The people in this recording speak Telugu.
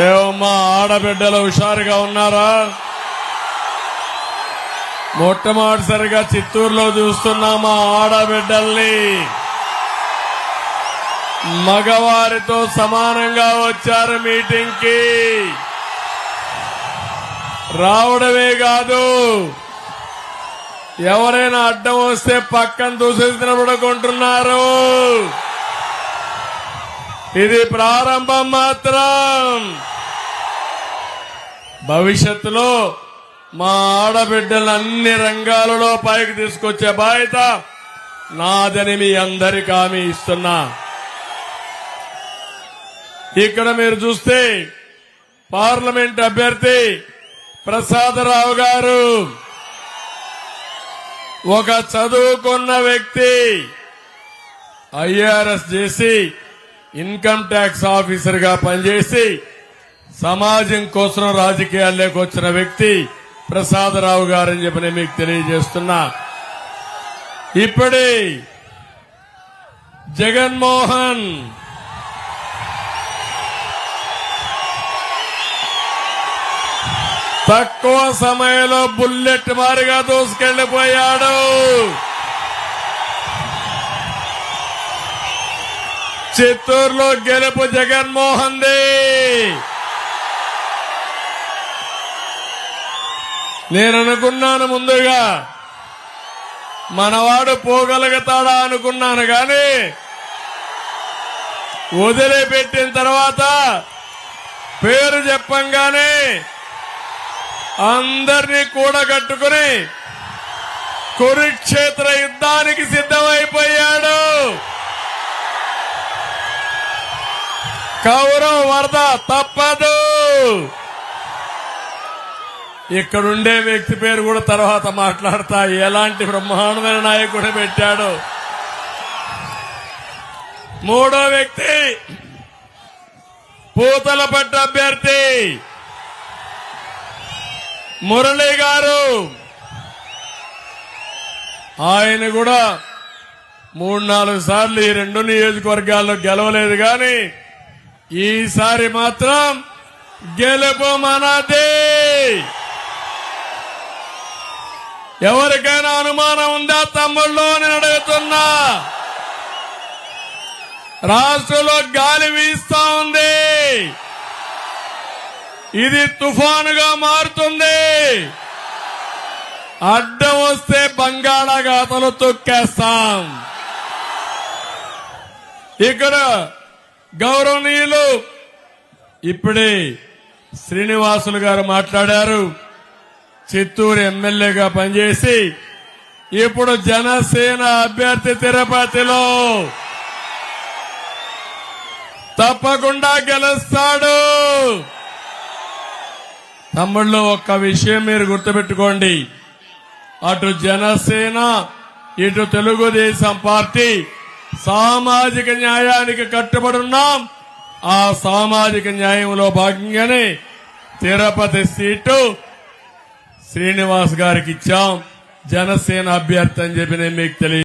ఏమమ్మా ఆడబిడ్డలు హుషారుగా ఉన్నారా? మొట్టమొదటిసారిగా చిత్తూరులో చూస్తున్నామా ఆడబిడ్డల్ని మగవారితో సమానంగా వచ్చారు మీటింగ్ కి. రావడమే కాదు, ఎవరైనా అడ్డం వస్తే పక్కన దూసేసినప్పుడు కొంటున్నారు. ఇది ప్రారంభం మాత్రం. భవిష్యత్తులో మా ఆడబిడ్డలు అన్ని రంగాలలో పైకి తీసుకొచ్చే బాధ్యత నాదని మీ అందరికీ హామీ ఇస్తున్నా. ఇక్కడ మీరు చూస్తే పార్లమెంట్ అభ్యర్థి ప్రసాదరావు గారు ఒక చదువుకున్న వ్యక్తి, ఐఆర్ఎస్ చేసి ఇన్కమ్ ట్యాక్స్ ఆఫీసర్ గా పనిచేసి సమాజం కోసం రాజకీయాల్లోకి వచ్చిన వ్యక్తి ప్రసాదరావు గారని చెప్పి నేను మీకు తెలియజేస్తున్నా. ఇప్పుడే జగన్మోహన్ తక్కువ సమయంలో బుల్లెట్ మారిగా దూసుకెళ్లిపోయాడు. చిత్తూరులో గెలుపు జగన్మోహన్ ది. నేను అనుకున్నాను ముందుగా మనవాడు పోగలుగుతాడా అనుకున్నాను, కానీ వదిలిపెట్టిన తర్వాత పేరు చెప్పంగానే అందరినీ కూడగట్టుకుని కురుక్షేత్ర యుద్ధానికి సిద్ధమైపోయాడు. కౌరవ వరద తప్పదు. ఇక్కడుండే వ్యక్తి పేరు కూడా తర్వాత మాట్లాడతా. ఎలాంటి బ్రహ్మాండమైన నాయకుడు పెట్టాడు. మూడో వ్యక్తి పూతలపట్టు అభ్యర్థి మురళి గారు. ఆయన కూడా 3-4 సార్లు ఈ 2 నియోజకవర్గాల్లో గెలవలేదు, కానీ ఈసారి మాత్రం గెలుపు మనదే. ఎవరికైనా అనుమానం ఉందా తమ్ముళ్ళు? నేను అడుగుతున్నా. రాష్ట్రంలో గాలి వీస్తా ఉంది. ఇది తుఫానుగా మారుతుంది. అడ్డం వస్తే బంగాళాఖాతంలో తొక్కేస్తాం. ఇక్కడ గౌరవనీయులు ఇప్పుడే శ్రీనివాసులు గారు మాట్లాడారు. చిత్తూరు ఎమ్మెల్యేగా పనిచేసి ఇప్పుడు జనసేన అభ్యర్థి తిరుపతిలో తప్పకుండా గెలుస్తాడు. తమ్ముళ్ళు, ఒక్క విషయం మీరు గుర్తుపెట్టుకోండి. అటు జనసేన ఇటు తెలుగుదేశం పార్టీ సామాజిక న్యాయానికి కట్టుబడి ఉన్నాం. ఆ సామాజిక న్యాయంలో భాగంగానే తిరుపతి సీటు శ్రీనివాస్ గారికి ఇచ్చాం. జనసేన అభ్యర్థి అని చెప్పి నేను మీకు తెలియ